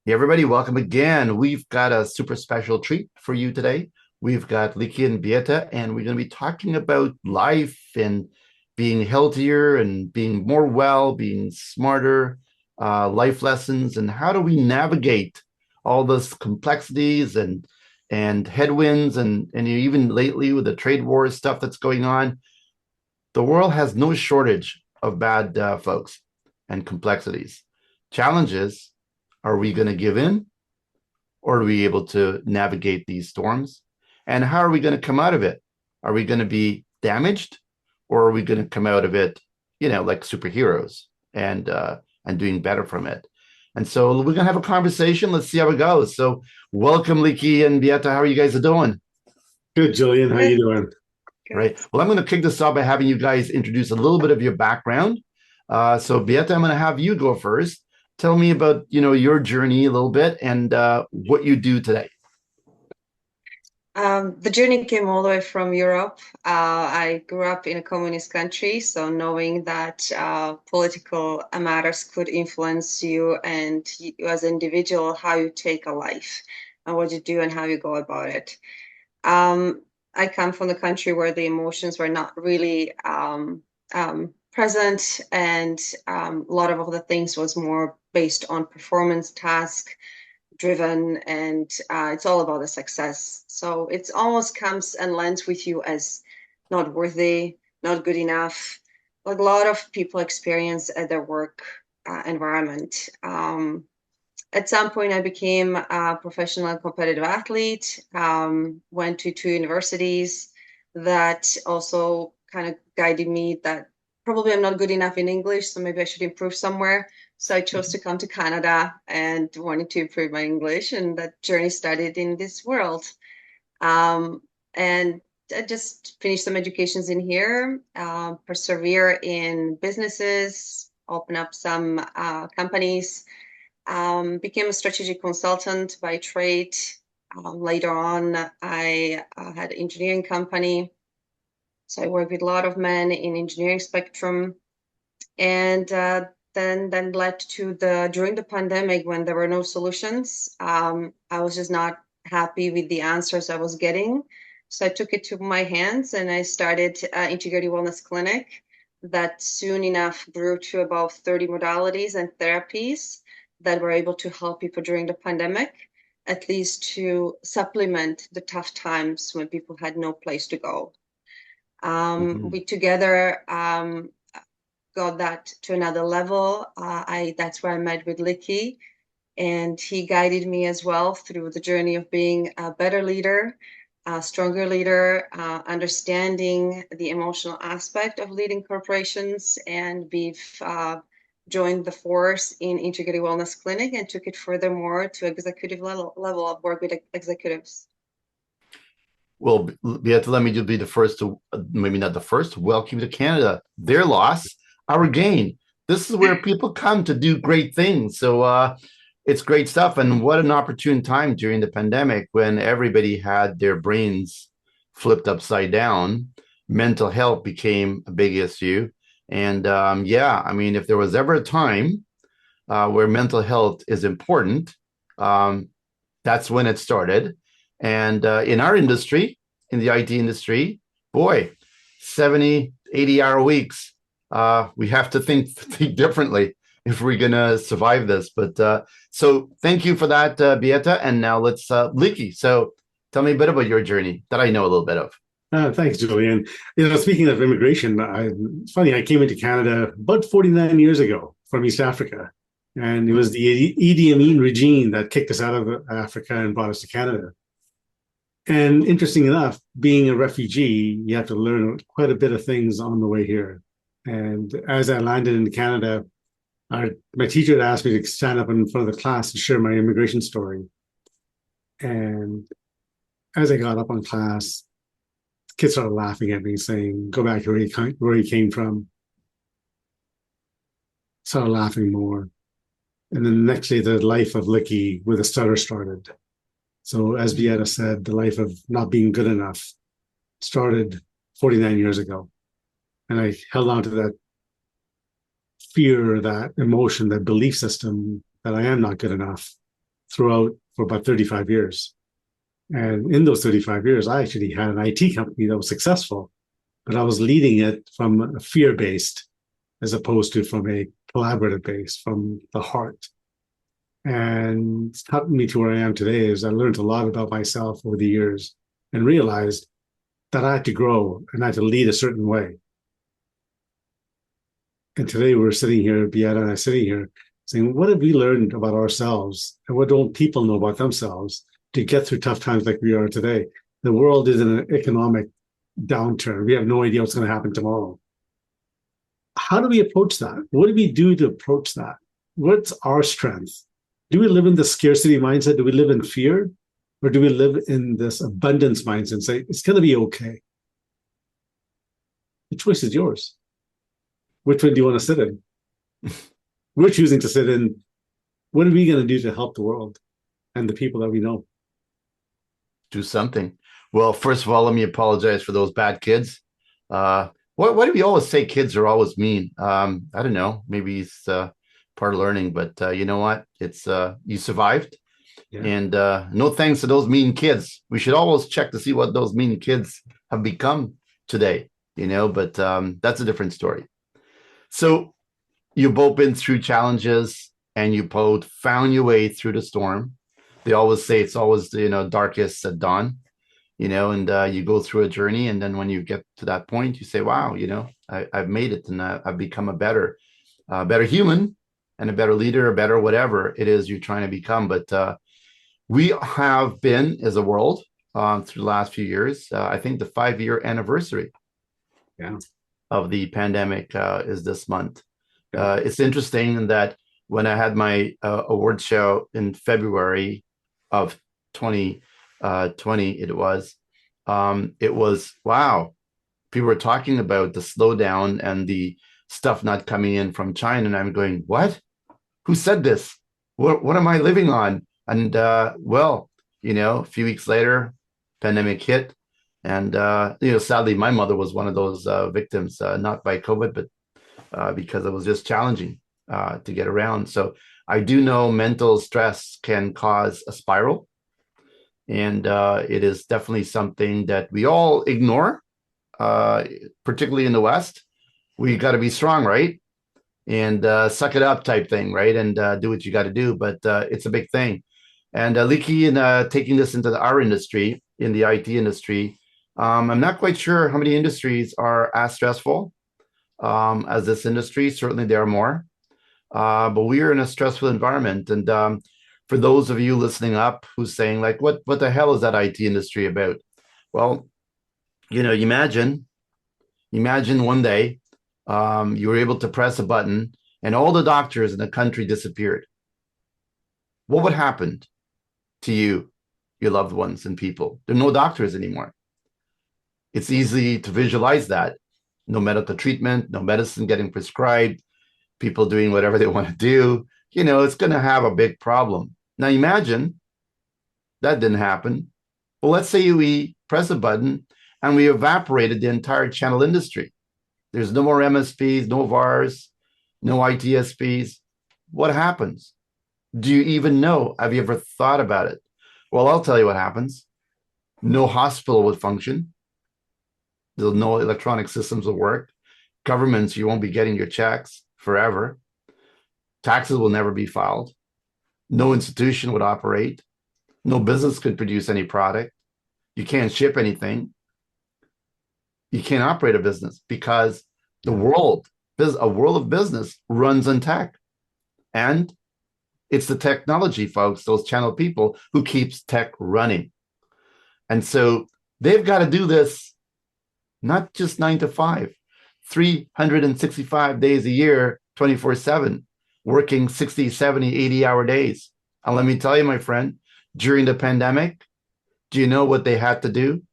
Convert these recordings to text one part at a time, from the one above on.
Hey everybody, welcome again. We've got a super special treat for you today. We've got Likky and Beata, and we're going to be talking about life and being healthier and being more well, being smarter, life lessons, and how do we navigate all those complexities and headwinds and even lately with the trade war stuff that's going on. The world has no shortage of bad folks and complexities. Challenges, are we going to give in or are we able to navigate these storms? And how are we going to come out of it? Are we going to be damaged or are we going to come out of it, like superheroes and doing better from it? And so we're going to have a conversation. Let's see how it goes. So welcome, Likky and Beata. How are you guys doing? Good, Jillian. How you Good, doing? good. Right. Well, I'm going to kick this off by having you guys introduce a little bit of your background. So, Beata, I'm going to have you go first. Tell me about your journey a little bit and what you do today. The journey came all the way from Europe. I grew up in a communist country, so knowing that political matters could influence you and you as an individual, how you take a life and what you do and how you go about it. I come from the country where the emotions were not really present, and a lot of other things was more based on performance task driven, and it's all about the success. So it almost comes and lands with you as not worthy, not good enough, like a lot of people experience at their work environment. At some point, I became a professional competitive athlete, went to two universities that also kind of guided me that probably I'm not good enough in English, so maybe I should improve somewhere. So I chose to come to Canada and wanted to improve my English, and that journey started in this world. And I just finished some educations in here, persevere in businesses, open up some companies, became a strategic consultant by trade. Later on, I had an engineering company. So I worked with a lot of men in engineering spectrum. And then led to during the pandemic when there were no solutions. I was just not happy with the answers I was getting. So I took it to my hands and I started integrated wellness clinic that soon enough grew to about 30 modalities and therapies that were able to help people during the pandemic, at least to supplement the tough times when people had no place to go. Mhm. We together got that to another level. I That's where I met with Likky, and he guided me as well through the journey of being a better leader, a stronger leader, understanding the emotional aspect of leading corporations, and we've joined the force in Integrated Wellness Clinic and took it furthermore to executive level of work with executives. Well, Beata, let me just be the first to, maybe not the first, welcome to Canada. Their loss, our gain. This is where people come to do great things. So it's great stuff. And what an opportune time during the pandemic when everybody had their brains flipped upside down. Mental health became a big issue. And yeah, I mean, if there was ever a time where mental health is important, um, that's when it started. And in our industry, in the IT industry, boy, 70, 80-hour weeks. We have to think differently if we're going to survive this. But so thank you for that, Beata. And now let's Likky. So tell me a bit about your journey that I know a little bit of. Thanks, Jillian. Speaking of immigration, it's funny, I came into Canada about 49 years ago from East Africa. And it was Hmm. the Idi Amin regime that kicked us out of Africa and brought us to Canada. And interesting enough, being a refugee, you have to learn quite a bit of things on the way here. And as I landed in Canada, my teacher had asked me to stand up in front of the class and share my immigration story. And as I got up on class, kids started laughing at me, saying, "Go back to where you came from." Started laughing more. And then the next day, the life of Likky with a stutter started. So, as Beata said, the life of not being good enough started 49 years ago. And I held on to that fear, that emotion, that belief system that I am not good enough. throughout for about 35 years. And in those 35 years, I actually had an IT company that was successful, but I was leading it from a fear-based as opposed to from a collaborative base, from the heart. And it's gotten me to where I am today is I learned a lot about myself over the years and realized that I had to grow and I had to lead a certain way. And today we're sitting here, Beata and I sitting here saying, what have we learned about ourselves and what don't people know about themselves to get through tough times like we are today? The world is in an economic downturn. We have no idea what's going to happen tomorrow. How do we approach that? What do we do to approach that? What's our strength? Do we live in the scarcity mindset? Do we live in fear? Or do we live in this abundance mindset and say, it's going to be okay? The choice is yours. Which one do you want to sit in? We're choosing to sit in. What are we going to do to help the world and the people that we know? Do something. Well, first of all, let me apologize for those bad kids. Why do we always say kids are always mean? I don't know. Maybe it's part of learning, but you know what? It's you survived. Yeah. And no thanks to those mean kids. We should always check to see what those mean kids have become today, but that's a different story. So you've both been through challenges and you both found your way through the storm. They always say it's always, darkest at dawn, and you go through a journey. And then when you get to that point, you say, wow, I've made it and I've become a better human and a better leader, a better whatever it is you're trying to become. But we have been as a world through the last few years, I think the 5-year anniversary of the pandemic is this month. It's interesting in that when I had my award show in February of 2020, it was wow. People were talking about the slowdown and the stuff not coming in from China. And I'm going, what? Who said this? What am I living on? And a few weeks later, pandemic hit. And, sadly, my mother was one of those victims, not by COVID, but because it was just challenging to get around. So I do know mental stress can cause a spiral. And it is definitely something that we all ignore, particularly in the West. We got to be strong, right? And suck it up type thing, right? And do what you got to do. But it's a big thing. And Likky, in taking this into our industry, in the IT industry, I'm not quite sure how many industries are as stressful as this industry. Certainly there are more. But we are in a stressful environment. And for those of you listening up who's saying, like, what the hell is that IT industry about? Well, imagine one day you were able to press a button and all the doctors in the country disappeared. What would happen to you, your loved ones and people? There are no doctors anymore. It's easy to visualize that. No medical treatment, no medicine getting prescribed, people doing whatever they want to do. It's going to have a big problem. Now imagine that didn't happen. Well, let's say we press a button and we evaporated the entire channel industry. There's no more MSPs, no VARs, no ITSPs. What happens? Do you even know? Have you ever thought about it? Well, I'll tell you what happens. No hospital would function. There's no electronic systems will work. Governments, you won't be getting your checks forever. Taxes will never be filed. No institution would operate. No business could produce any product. You can't ship anything. You can't operate a business because a world of business runs on tech. And it's the technology folks, those channel people, who keeps tech running. And so they've got to do this not just 9 to 5, 365 days a year, 24/7, working 60, 70, 80-hour days. And let me tell you, my friend, during the pandemic, do you know what they had to do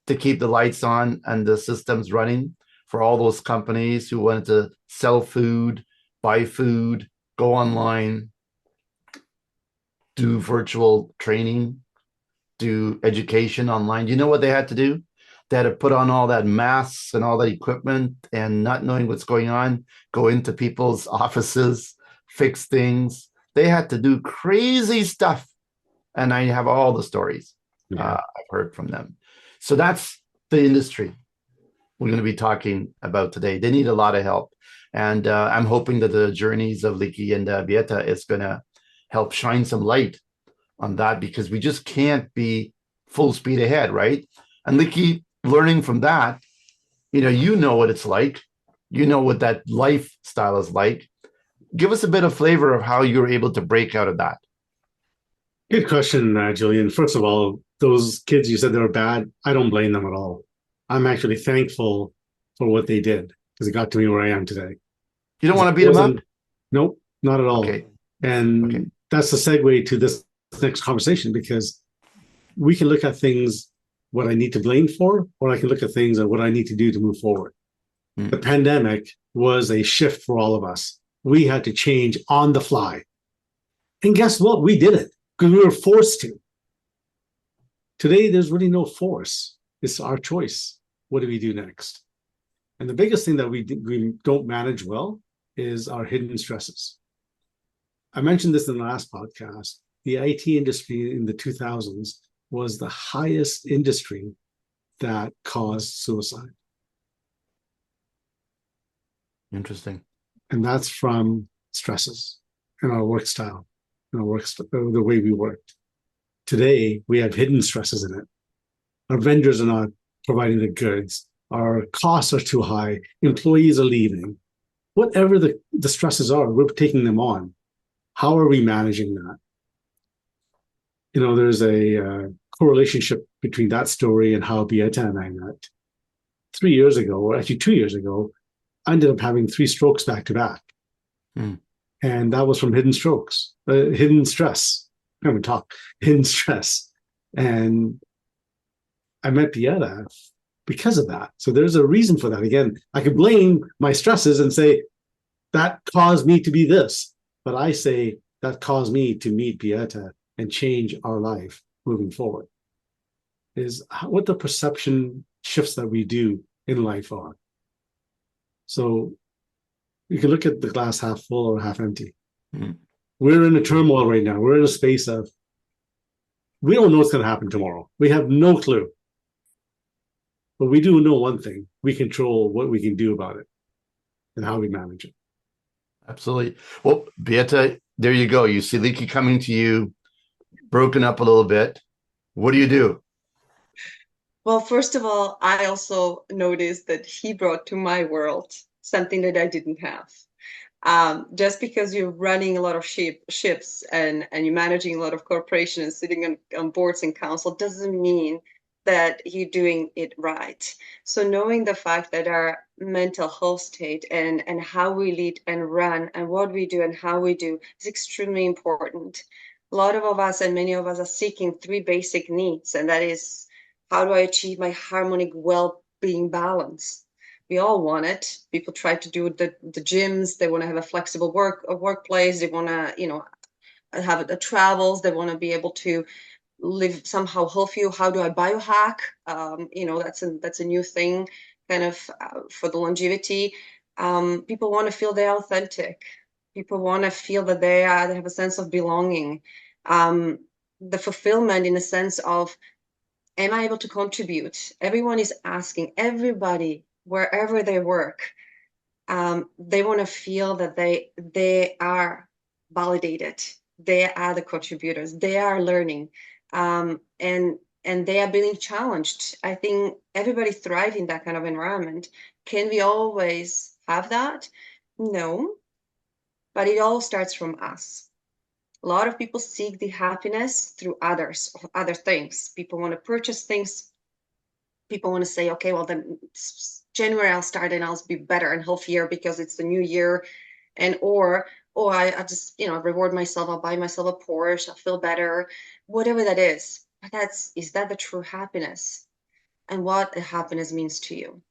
to keep the lights on and the systems running for all those companies who wanted to sell food, buy food, go online, do virtual training, do education online? Do you know what they had to do? They had to put on all that masks and all that equipment and not knowing what's going on, go into people's offices, fix things. They had to do crazy stuff. And I have all the stories I've heard from them. So that's the industry we're going to be talking about today. They need a lot of help. And I'm hoping that the journeys of Likky and Beata is going to help shine some light on that, because we just can't be full speed ahead, right? And Likky, learning from that, you know what it's like. You know what that lifestyle is like. Give us a bit of flavor of how you're able to break out of that. Good question, Julian. First of all, those kids you said they were bad, I don't blame them at all. I'm actually thankful for what they did because it got to me where I am today. You don't want to beat them up? Nope, not at all. Okay. And that's the segue to this next conversation, because we can look at things, what I need to blame for, or I can look at things and what I need to do to move forward. The pandemic was a shift for all of us. We had to change on the fly. And guess what? We did it because we were forced to. Today, there's really no force. It's our choice. What do we do next? And the biggest thing that we don't manage well is our hidden stresses. I mentioned this in the last podcast. The IT industry in the 2000s was the highest industry that caused suicide. Interesting. And that's from stresses in our work style, in our the way we worked. Today, we have hidden stresses in it. Our vendors are not providing the goods. Our costs are too high. Employees are leaving. Whatever the stresses are, we're taking them on. How are we managing that? There's a correlationship between that story and how Beata and I met. 3 years ago, or actually 2 years ago, I ended up having 3 strokes back to back. And that was from hidden strokes, hidden stress. I haven't talked, hidden stress. And I met Beata because of that. So there's a reason for that. Again, I could blame my stresses and say, that caused me to be this. But I say, that caused me to meet Beata and change our life moving forward. Is what the perception shifts that we do in life are. So you can look at the glass half full or half empty. We're in a turmoil right now. We're in a space of, we don't know what's going to happen tomorrow. We have no clue. But we do know one thing. We control what we can do about it and how we manage it. Absolutely. Well, Beata, there you go. You see Likky coming to you, broken up a little bit. What do you do? Well, first of all, I also noticed that he brought to my world something that I didn't have. Just because you're running a lot of ships and you're managing a lot of corporations, sitting on boards and council, doesn't mean that you're doing it right. So knowing the fact that our mental health state and how we lead and run and what we do and how we do is extremely important. A lot of us and many of us are seeking 3 basic needs, and that is, how do I achieve my harmonic well-being balance? We all want it. People try to do the gyms. They want to have a flexible workplace. They want to, have the travels. They want to be able to live somehow healthy. How do I biohack? That's a new thing, kind of for the longevity. People want to feel they're authentic. People want to feel that they have a sense of belonging, the fulfillment in the sense of, am I able to contribute? Everyone is asking, everybody, wherever they work, they want to feel that they are validated. They are the contributors. They are learning, and they are being challenged. I think everybody thrives in that kind of environment. Can we always have that? No, but it all starts from us. A lot of people seek the happiness through others, other things. People want to purchase things. People want to say, okay, well, then January I'll start and I'll be better and healthier because it's the new year. Or I just, reward myself. I'll buy myself a Porsche. I'll feel better, whatever that is. But is that the true happiness? And what the happiness means to you?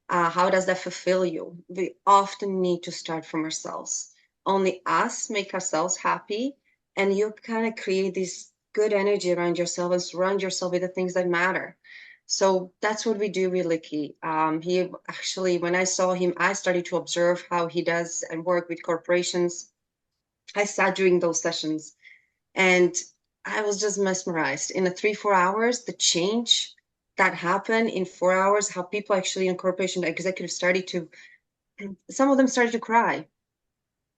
How does that fulfill you? We often need to start from ourselves. Only us make ourselves happy, and you kind of create this good energy around yourself and surround yourself with the things that matter. So that's what we do with Likky. He actually, when I saw him, I started to observe how he does and work with corporations. I sat during those sessions and I was just mesmerized. In the 3-4 hours, the change that happened in 4 hours, how people actually in corporation executives started to, some of them started to cry,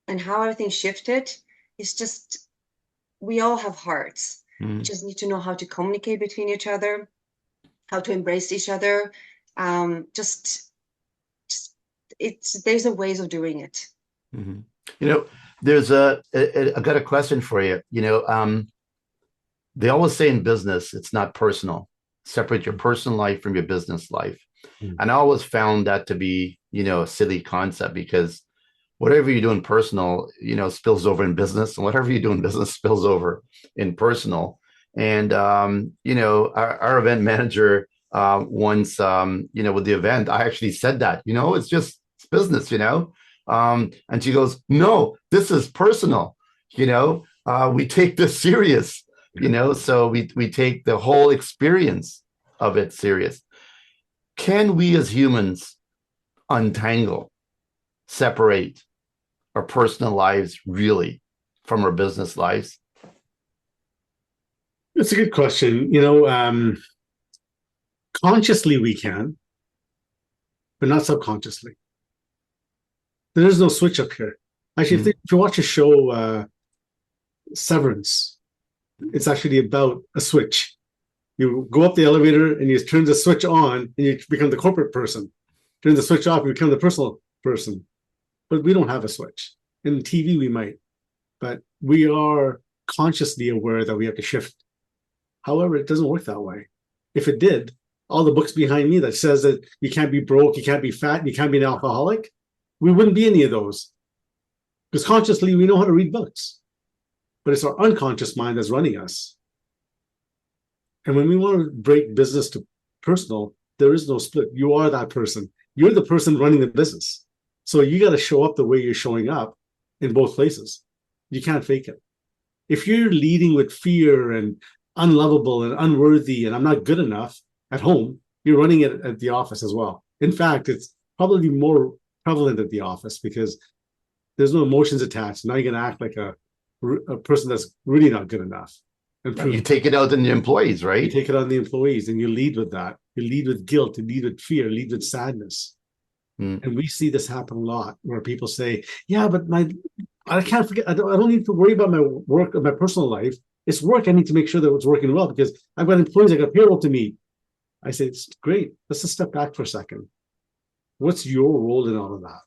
and how everything shifted. It's just, we all have hearts. We just need to know how to communicate between each other, how to embrace each other. Just there's a ways of doing it. You know, there's I got a question for you. They always say in business, it's not personal. Separate your personal life from your business life. And I always found that to be, a silly concept, because whatever you do in personal, spills over in business, and whatever you do in business spills over in personal. And, our event manager once, with the event, I actually said that, it's business, and she goes, no, this is personal. We take this serious, so we take the whole experience of it serious. Can we as humans untangle, separate our personal lives really from our business lives? That's a good question. Consciously we can, but not subconsciously. There is no switch up here. Actually, if you watch a show, Severance, it's actually about a switch. You go up the elevator and you turn the switch on and you become the corporate person. Turn the switch off, you become the personal person. But we don't have a switch. In TV, we might, but we are consciously aware that we have to shift. However, it doesn't work that way. If it did, all the books behind me that says that you can't be broke, you can't be fat, you can't be an alcoholic, we wouldn't be any of those. Because consciously, we know how to read books. But it's our unconscious mind that's running us. And when we want to break business to personal, there is no split. You are that person. You're the person running the business. So you got to show up the way you're showing up in both places. You can't fake it. If you're leading with fear and unlovable and unworthy and I'm not good enough at home, you're running it at the office as well. In fact, it's probably more prevalent at the office because there's no emotions attached. Now you're going to act like a person that's really not good enough. And you take it out on the employees, right? You take it on the employees and you lead with that. You lead with guilt, you lead with fear, lead with sadness. And we see this happen a lot where people say, yeah, but I can't forget, I don't need to worry about my work or my personal life. It's work. I need to make sure that it's working well because I've got employees, I got payroll to meet. I say, it's great. Let's just step back for a second. What's your role in all of that?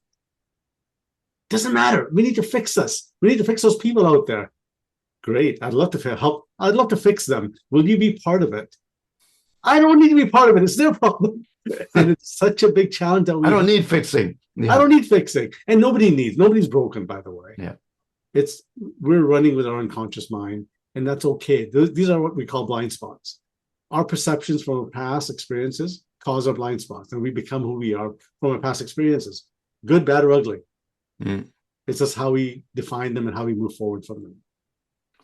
Doesn't matter. We need to fix this. We need to fix those people out there. Great. I'd love to help. I'd love to fix them. Will you be part of it? I don't need to be part of it. It's their problem. And it's such a big challenge that I don't need fixing. Yeah. I don't need fixing. And nobody's broken, by the way. Yeah. We're running with our unconscious mind, and that's okay. These are what we call blind spots. Our perceptions from our past experiences cause our blind spots, and we become who we are from our past experiences, good, bad, or ugly. It's just how we define them and how we move forward from them.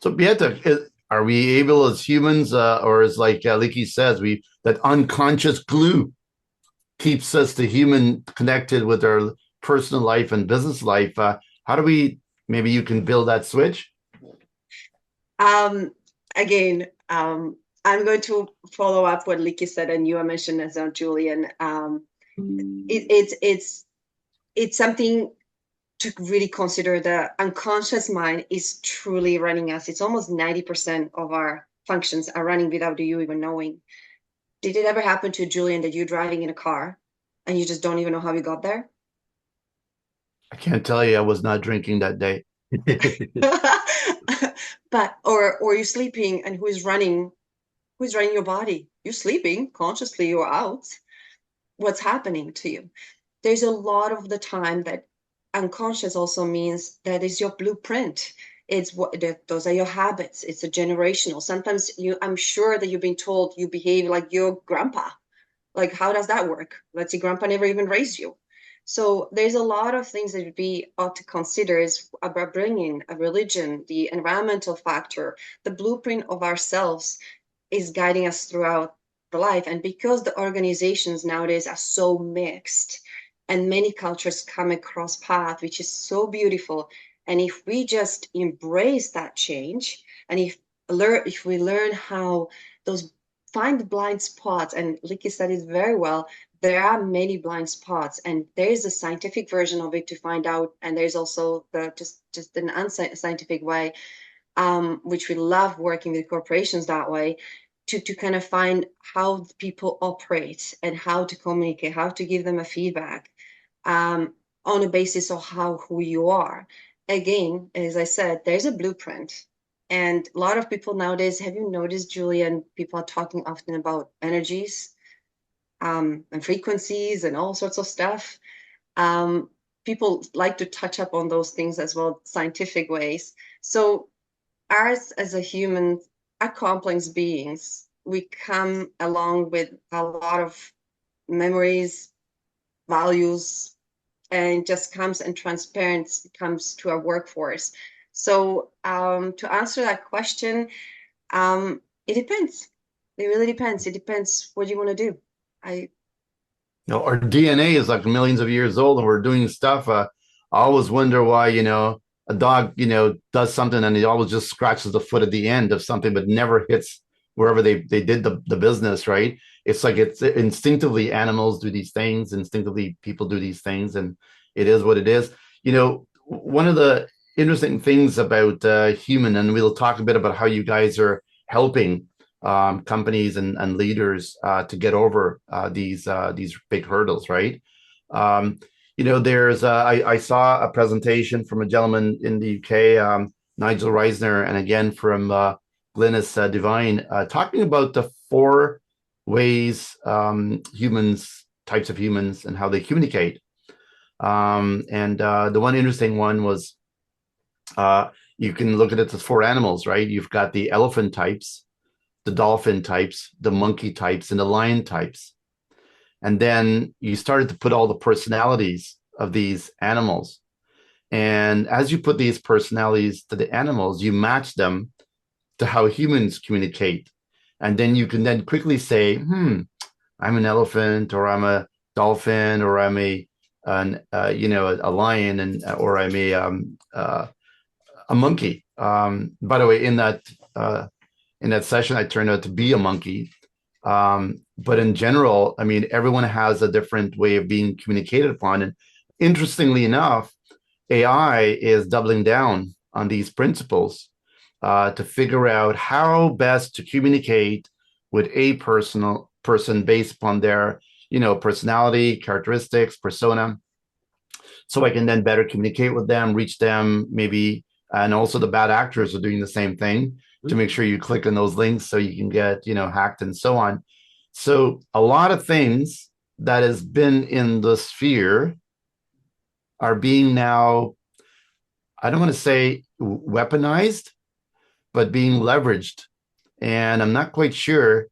So, Beata, are we able as humans, or as like Likky says, that unconscious glue keeps us the human connected with our personal life and business life? How do we? Maybe you can build that switch. Again, I'm going to follow up what Likky said, and you mentioned as well, Julian. It's something to really consider. The unconscious mind is truly running us. It's almost 90% of our functions are running without you even knowing. Did it ever happen to Julian that you're driving in a car and you just don't even know how you got there? I can't tell you. I was not drinking that day. But or you're sleeping, and who's running your body? You're sleeping consciously, you're out. What's happening to you? There's a lot of the time that unconscious also means that is your blueprint. It's those are your habits. It's a generational. Sometimes I'm sure that you've been told you behave like your grandpa. Like, how does that work? Let's say grandpa never even raised you. So there's a lot of things that we ought to consider is about bringing a religion, the environmental factor, the blueprint of ourselves is guiding us throughout the life. And because the organizations nowadays are so mixed and many cultures come across path, which is so beautiful, And if we just embrace that change, and if we learn how those find the blind spots, and Likky said it very well, there are many blind spots, and there's a scientific version of it to find out, and there's also the just an unscientific way, which we love working with corporations that way, to kind of find how people operate and how to communicate, how to give them a feedback, on a basis of who you are. Again, as I said, there's a blueprint. And a lot of people nowadays, have you noticed, Julian, people are talking often about energies, and frequencies and all sorts of stuff. People like to touch up on those things as well, scientific ways. So ours as a human are complex beings. We come along with a lot of memories, values, and just comes and transparency comes to our workforce. So to answer that question, it depends. It really depends. It depends what you want to do. Our DNA is like millions of years old, and we're doing stuff. I always wonder why, a dog, does something and it always just scratches the foot at the end of something, but never hits wherever they did the business, right? It's like it's instinctively animals do these things, instinctively people do these things, and it is what it is. One of the interesting things about human, and we'll talk a bit about how you guys are helping companies and leaders to get over these big hurdles, right? There's I saw a presentation from a gentleman in the UK, Nigel Reisner, and again from Glynis Devine, talking about the 4 ways types of humans, and how they communicate. The one interesting one was you can look at it as 4 animals, right? You've got the elephant types, the dolphin types, the monkey types, and the lion types. And then you started to put all the personalities of these animals. And as you put these personalities to the animals, you match them to how humans communicate. And then you can then quickly say, I'm an elephant, or I'm a dolphin, or I'm a lion, or I'm a monkey. By the way, in that session, I turned out to be a monkey. But in general, I mean, everyone has a different way of being communicated upon. And interestingly enough, AI is doubling down on these principles to figure out how best to communicate with a person based upon their, personality, characteristics, persona. So I can then better communicate with them, reach them, maybe. And also the bad actors are doing the same thing to make sure you click on those links so you can get, hacked and so on. So a lot of things that has been in the sphere are being now, I don't want to say weaponized, but being leveraged. And I'm not quite sure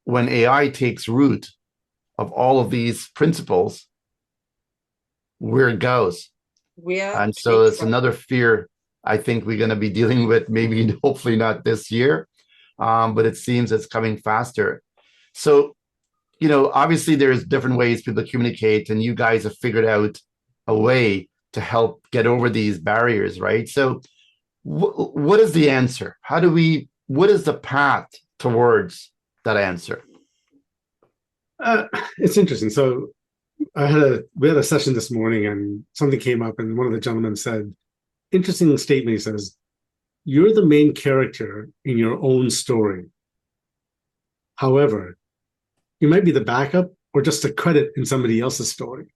when AI takes root of all of these principles, where it goes. And so it's another fear I think we're going to be dealing with, maybe hopefully not this year, but it seems it's coming faster. So, obviously there's different ways people communicate, and you guys have figured out a way to help get over these barriers, right? So what is the answer? What is the path towards that answer? It's interesting. So we had a session this morning, and something came up, and one of the gentlemen said, interesting statement. He says, you're the main character in your own story. However, you might be the backup or just a credit in somebody else's story.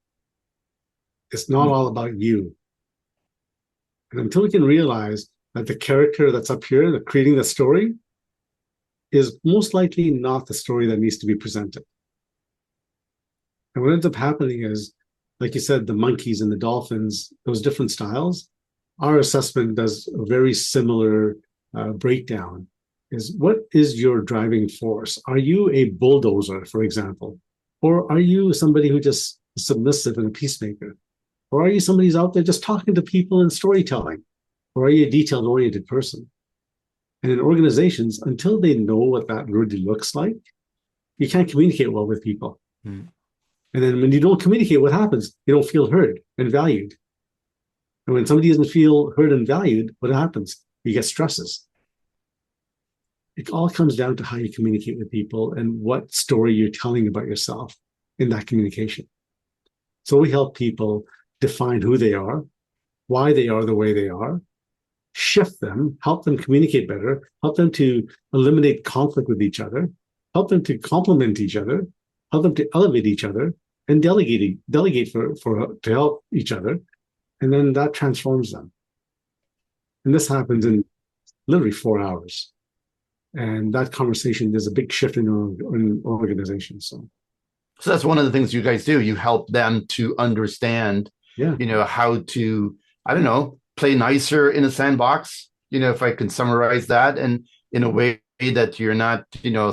It's not all about you. And until we can realize that the character that's up here, that creating the story, is most likely not the story that needs to be presented. And what ends up happening is, like you said, the monkeys and the dolphins, those different styles, our assessment does a very similar breakdown. Is what is your driving force? Are you a bulldozer, for example? Or are you somebody who just is submissive and a peacemaker? Or are you somebody who's out there just talking to people and storytelling? Or are you a detail-oriented person? And in organizations, until they know what that really looks like, you can't communicate well with people. And then when you don't communicate, what happens? You don't feel heard and valued. And when somebody doesn't feel heard and valued, what happens? You get stresses. It all comes down to how you communicate with people and what story you're telling about yourself in that communication. So we help people define who they are, why they are the way they are, shift them, help them communicate better, help them to eliminate conflict with each other, help them to complement each other, help them to elevate each other, and delegate to help each other. And then that transforms them. And this happens in literally 4 hours. And that conversation, there's a big shift in organizations. So that's one of the things you guys do. You help them to understand, yeah, how to, I don't know, play nicer in a sandbox, if I can summarize that, and in a way that you're not,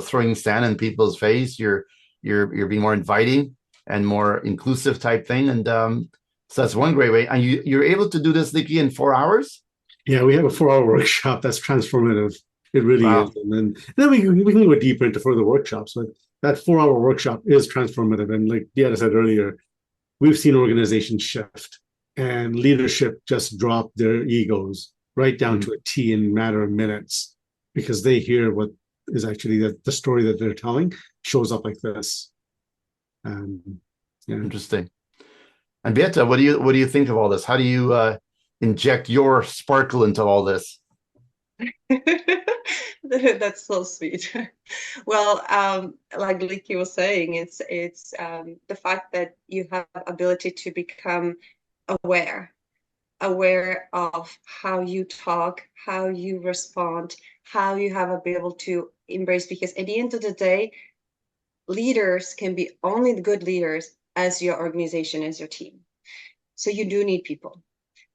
throwing sand in people's face. You're being more inviting and more inclusive type thing. And so that's one great way. And you're able to do this, Likky, in 4 hours? Yeah, we have a 4-hour workshop that's transformative. It really Wow. is. And then we can go deeper into further workshops, but that 4-hour workshop is transformative. And like Beata said earlier, we've seen organizations shift and leadership just drop their egos right down to a T in a matter of minutes because they hear what is actually the story that they're telling shows up like this. Yeah. Interesting. And Beata, what do you think of all this? How do you inject your sparkle into all this? That's so sweet. Well, like Likky was saying, it's the fact that you have ability to become aware of how you talk, how you respond, how you have a able to embrace. Because at the end of the day, leaders can be only the good leaders as your organization, as your team. So you do need people.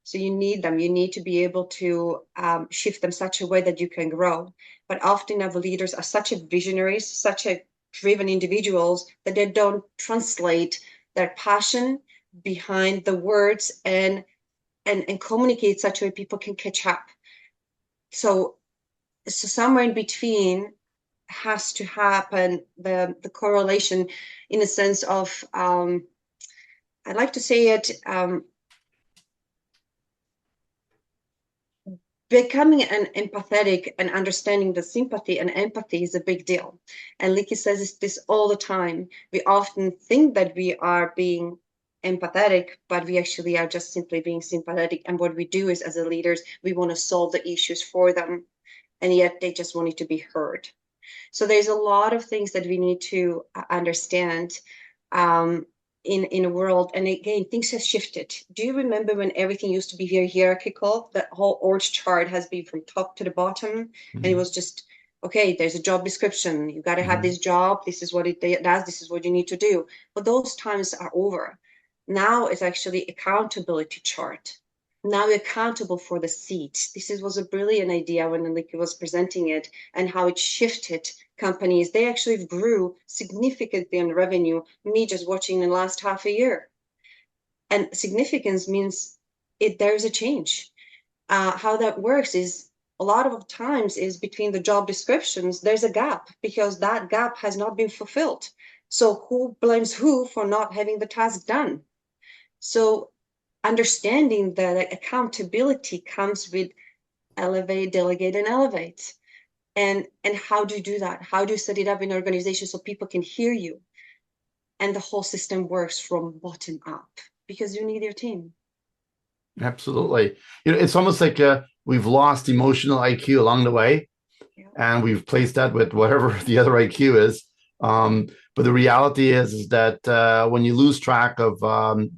So you need them. You need to be able to shift them such a way that you can grow. But often our leaders are such a visionaries, such a driven individuals that they don't translate their passion behind the words and communicate such a way people can catch up. So somewhere in between has to happen, the correlation in a sense of I'd like to say it becoming an empathetic and understanding the sympathy and empathy is a big deal. And Likky says this all the time. We often think that we are being empathetic, but we actually are just simply being sympathetic. And what we do is, as a leaders, we want to solve the issues for them, and yet they just wanted to be heard. So there's a lot of things that we need to understand in a world. And again, things have shifted. Do you remember when everything used to be very hierarchical? That whole org chart has been from top to the bottom, and it was just, okay, there's a job description. You got to have this job. This is what it does. This is what you need to do. But those times are over. Now it's actually accountability chart. Now you're accountable for the seat. This was a brilliant idea when Likky was presenting it, and how it shifted companies. They actually grew significantly on revenue, me just watching in the last half a year. And significance means there's a change. How that works is a lot of times is between the job descriptions, there's a gap because that gap has not been fulfilled. So who blames who for not having the task done? So understanding that accountability comes with elevate, delegate, and elevate. And how do you do that? How do you set it up in an organization so people can hear you? And the whole system works from bottom up because you need your team. Absolutely. It's almost like we've lost emotional IQ along the way, and we've placed that with whatever the other IQ is. But the reality is that when you lose track of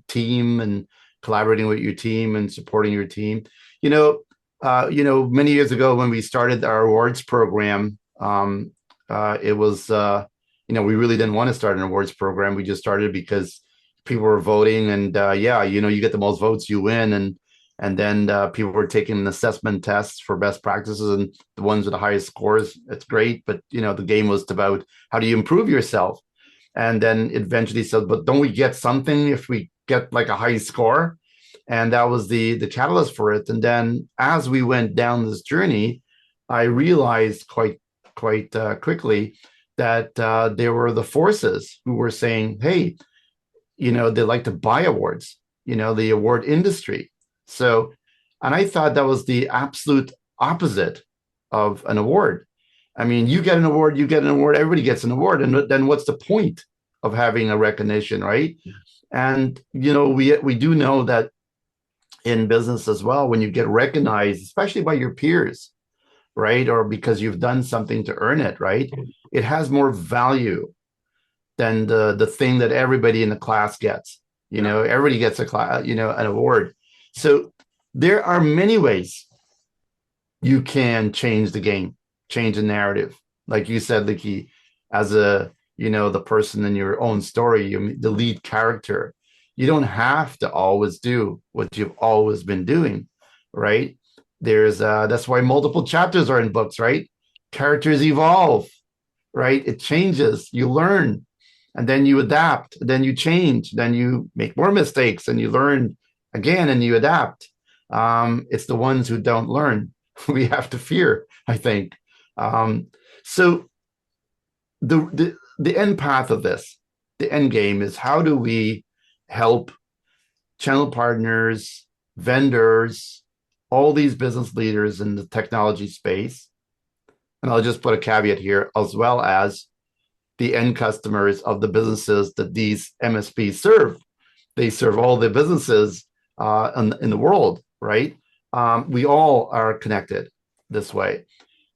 team and collaborating with your team and supporting your team, many years ago when we started our awards program, it was, we really didn't want to start an awards program. We just started because people were voting, and you get the most votes, you win, and then people were taking assessment tests for best practices, and the ones with the highest scores, it's great, but the game was about how do you improve yourself, and then eventually said, but don't we get something if we get like a high score? And that was the catalyst for it. And then as we went down this journey, I realized quite quickly that there were the forces who were saying, hey, they like to buy awards, the award industry. So, and I thought that was the absolute opposite of an award. I mean, you get an award, you get an award, everybody gets an award. And then what's the point of having a recognition, right? And, we do know that in business as well, when you get recognized, especially by your peers, right? Or because you've done something to earn it, right? It has more value than the thing that everybody in the class gets. Everybody gets a class, an award. So there are many ways you can change the game, change the narrative. Like you said, Likky, as the person in your own story, the lead character, you don't have to always do what you've always been doing, right? That's why multiple chapters are in books, right? Characters evolve, right? It changes, you learn, and then you adapt, then you change, then you make more mistakes and you learn again and you adapt. It's the ones who don't learn we have to fear, I think. So the end path of this, the end game is, how do we help channel partners, vendors, all these business leaders in the technology space? And I'll just put a caveat here, as well as the end customers of the businesses that these MSPs serve. They serve all the businesses in the world, right? We all are connected this way.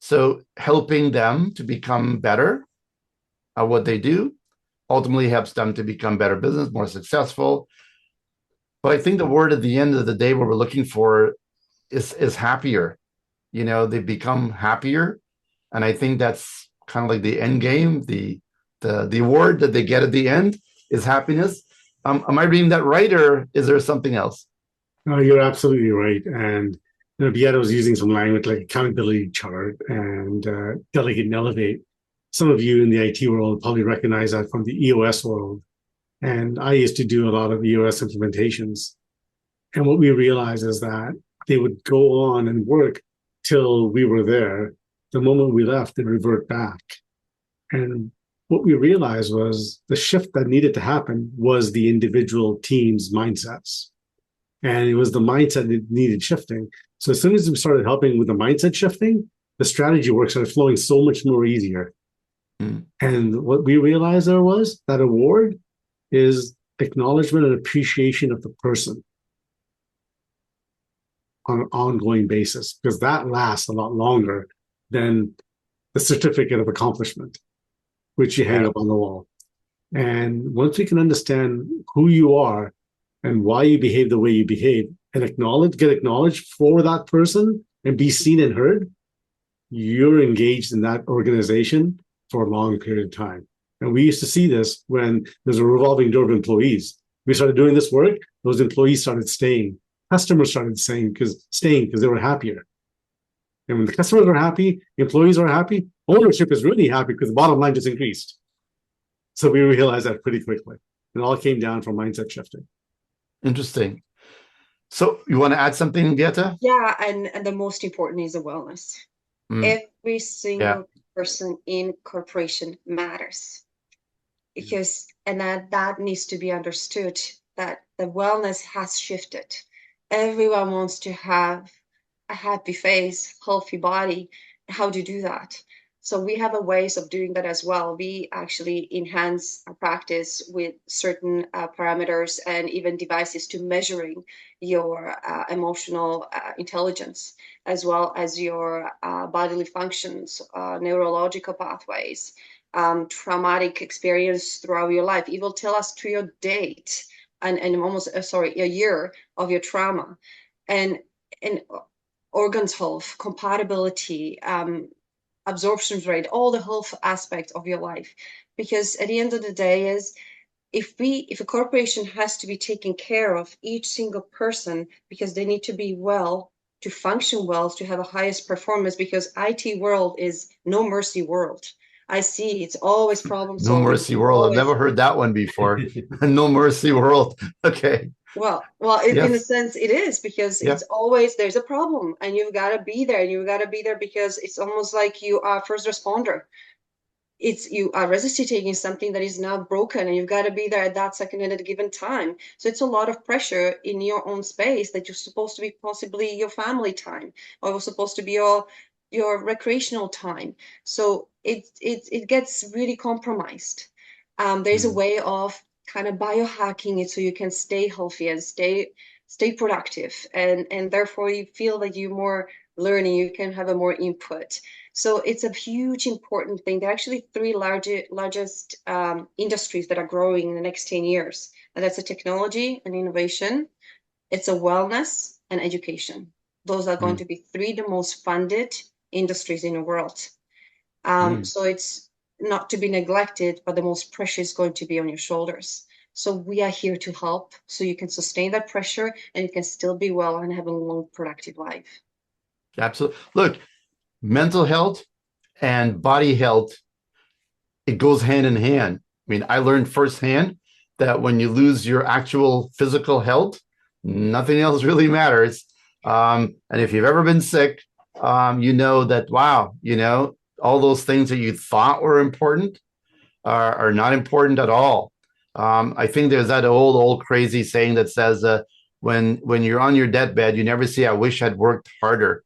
So helping them to become better at what they do ultimately helps them to become better business, more successful. But I think the word at the end of the day, what we're looking for is happier. They become happier. And I think that's kind of like the end game. The award that they get at the end is happiness. Am I reading that right, or is there something else? No, you're absolutely right. And Beata was using some language like accountability chart and delegate and elevate. Some of you in the IT world probably recognize that from the EOS world. And I used to do a lot of EOS implementations. And what we realized is that they would go on and work till we were there. The moment we left, they'd revert back. And what we realized was the shift that needed to happen was the individual team's mindsets. And it was the mindset that needed shifting. So as soon as we started helping with the mindset shifting, the strategy work started flowing so much more easier. Mm. And what we realized there was that award is acknowledgement and appreciation of the person on an ongoing basis, because that lasts a lot longer than the certificate of accomplishment, which you hang up on the wall. And once we can understand who you are and why you behave the way you behave, and get acknowledged for that person and be seen and heard, you're engaged in that organization for a long period of time. And we used to see this when there's a revolving door of employees. We started doing this work, those employees started staying. Customers started staying because they were happier. And when the customers are happy, employees are happy, ownership is really happy because the bottom line just increased. So we realized that pretty quickly. It all came down from mindset shifting. Interesting. So you want to add something, Beata? Yeah, and the most important is the wellness. Every single person in corporation matters. Because, and that needs to be understood, that the wellness has shifted. Everyone wants to have a happy face, healthy body. How to do that? So we have a ways of doing that as well. We actually enhance our practice with certain parameters and even devices to measuring your emotional intelligence, as well as your bodily functions, neurological pathways, traumatic experience throughout your life. It will tell us to your date and almost, a year of your trauma. And organs health, compatibility, absorption rate, all the health aspects of your life. Because at the end of the day is, if a corporation has to be taking care of each single person because they need to be well, to function well, to have a highest performance, because IT world is no mercy world. I see it's always problem solving. No mercy world. I've never heard that one before. No mercy world. Okay. Well, in a sense it is, because it's always, there's a problem and you've got to be there. You've got to be there because it's almost like you are first responder. you are resuscitating something that is now broken, and you've got to be there at that second at a given time. So it's a lot of pressure in your own space that you're supposed to be possibly your family time, or it was supposed to be your recreational time. So it gets really compromised. There's a way of kind of biohacking it so you can stay healthy and stay productive, and therefore you feel that you're more learning, you can have a more input. So it's a huge important thing. There are actually three largest industries that are growing in the next 10 years. And that's a technology and innovation, it's a wellness and education. Those are going to be three the most funded industries in the world. So it's not to be neglected, but the most pressure is going to be on your shoulders. So we are here to help so you can sustain that pressure and you can still be well and have a long, productive life. Absolutely. Look, mental health and body health, it goes hand in hand. I mean, I learned firsthand that when you lose your actual physical health, nothing else really matters. And if you've ever been sick, you know that, wow, all those things that you thought were important are not important at all. I think there's that old crazy saying that says, when you're on your deathbed, you never say, I wish I'd worked harder.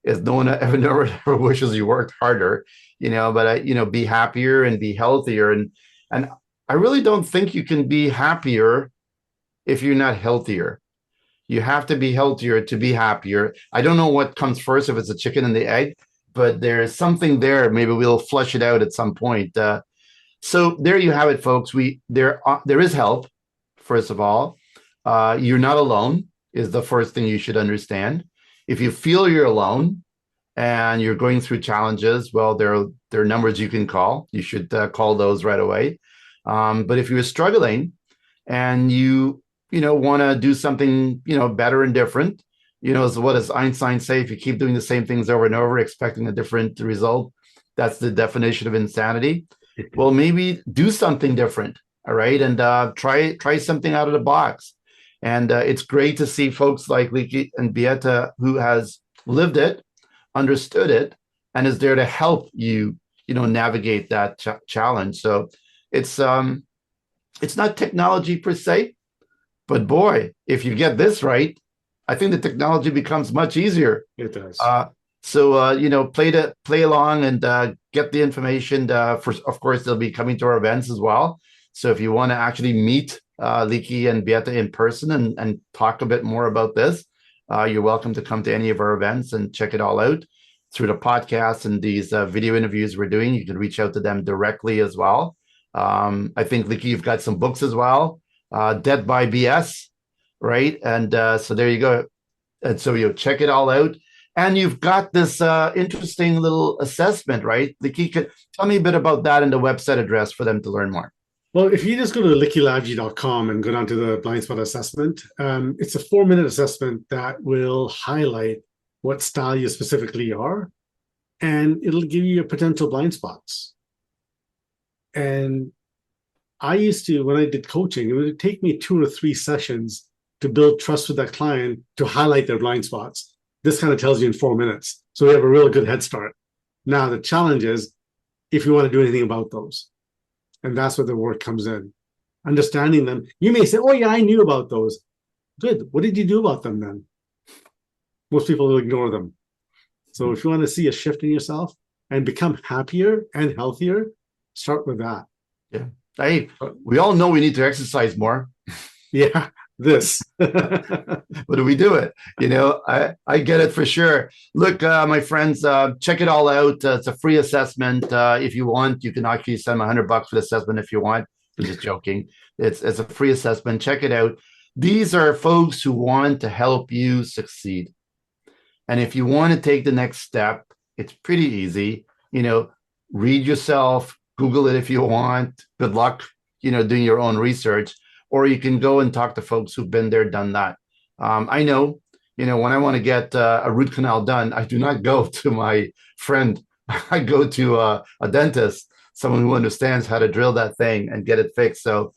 Is no one ever wishes you worked harder, but be happier and be healthier. And I really don't think you can be happier if you're not healthier. You have to be healthier to be happier. I don't know what comes first, if it's the chicken and the egg, but there's something there. Maybe we'll flush it out at some point. So there you have it, folks. There is help. First of all, you're not alone is the first thing you should understand. If you feel you're alone and you're going through challenges, well, there are numbers you can call. You should call those right away. But if you're struggling and you want to do something better and different, what does Einstein say? If you keep doing the same things over and over, expecting a different result, that's the definition of insanity. Well, maybe do something different. All right, and try something out of the box. And it's great to see folks like Likky and Beata who has lived it, understood it, and is there to help you, navigate that challenge. So it's not technology per se, but boy, if you get this right, I think the technology becomes much easier. It does. So play along and get the information. Of course, they'll be coming to our events as well. So if you want to actually meet Likky and Beata in person and talk a bit more about this, you're welcome to come to any of our events and check it all out through the podcast and these video interviews we're doing. You can reach out to them directly as well. I think, Likky, you've got some books as well, Dead by BS, right? And so there you go. And so you check it all out. And you've got this interesting little assessment, right? Likky, tell me a bit about that and the website address for them to learn more. Well, if you just go to lavji.com and go down to the blind spot assessment, it's a 4-minute assessment that will highlight what style you specifically are, and it'll give you your potential blind spots. And I used to, when I did coaching, it would take me 2 or 3 sessions to build trust with that client to highlight their blind spots. This kind of tells you in 4 minutes. So we have a real good head start. Now, the challenge is if you want to do anything about those. And that's where the work comes in. Understanding them. You may say, oh, yeah, I knew about those. Good. What did you do about them then? Most people will ignore them. So if you want to see a shift in yourself and become happier and healthier, start with that. Yeah. Hey, we all know we need to exercise more. Yeah, this. But do we do it? I get it for sure. Look, my friends, check it all out. It's a free assessment. If you want, you can actually send them $100 for the assessment if you want. I'm just joking. It's a free assessment. Check it out. These are folks who want to help you succeed. And if you want to take the next step, it's pretty easy. Read yourself, Google it if you want. Good luck, doing your own research. Or you can go and talk to folks who've been there, done that. I know, when I want to get a root canal done, I do not go to my friend. I go to a dentist, someone who understands how to drill that thing and get it fixed. So,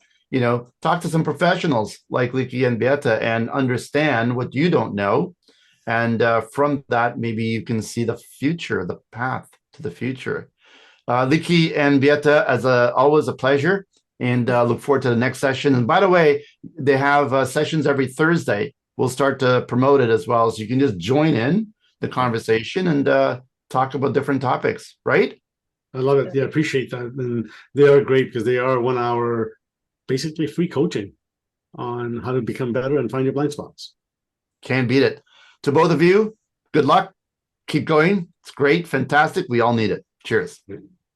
talk to some professionals like Likky and Beata and understand what you don't know. And from that, maybe you can see the future, the path to the future. Likky and Beata, as always, a pleasure, and look forward to the next session. And by the way, they have sessions every Thursday. We'll start to promote it as well, so you can just join in the conversation and talk about different topics, right? I love it. Yeah, I appreciate that. And they are great because they are 1 hour, basically free coaching on how to become better and find your blind spots. Can't beat it. To both of you, good luck. Keep going. It's great. Fantastic. We all need it. Cheers.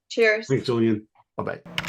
Cheers. Thanks, Julian. Bye-bye.